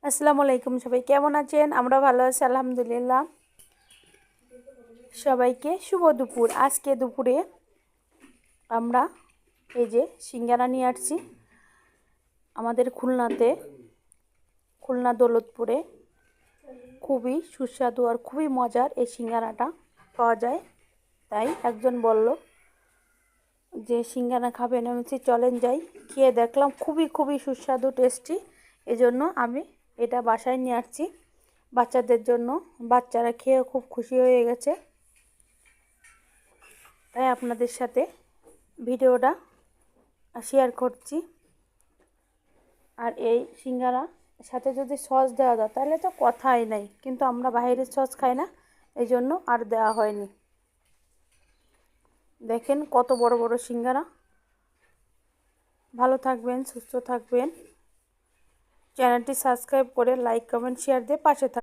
আসসালামু আলাইকুম। সবাই কেমন আছেন? আমরা ভালো আছি আলহামদুলিল্লাহ। সবাইকে শুভ দুপুর। আজকে দুপুরে আমরা এই যে সিঙ্গারা নিয়ে আসছি আমাদের খুলনা দৌলতপুরে। খুবই সুস্বাদু আর খুবই মজার এই সিঙ্গারাটা পাওয়া যায়। তাই একজন বলল যে সিঙ্গারা খাবেন, আমি বলছি চলেন যাই। খেয়ে দেখলাম খুবই সুস্বাদু, টেস্টি। এজন্য আমি এটা বাসায় নিয়ে আসছি বাচ্চাদের জন্য। বাচ্চারা খেয়ে খুব খুশি হয়ে গেছে, তাই আপনাদের সাথে ভিডিওটা শেয়ার করছি। আর এই সিঙ্গারা সাথে যদি সস দেওয়া যায় তাহলে তো কথাই নাই, কিন্তু আমরা বাইরের সস খাই না, এই জন্য আর দেওয়া হয়নি। দেখেন কত বড় বড় সিঙ্গারা। ভালো থাকবেন, সুস্থ থাকবেন। চ্যানেলটি সাবস্ক্রাইব করে লাইক কমেন্ট শেয়ার দিয়ে পাশে থাকবেন।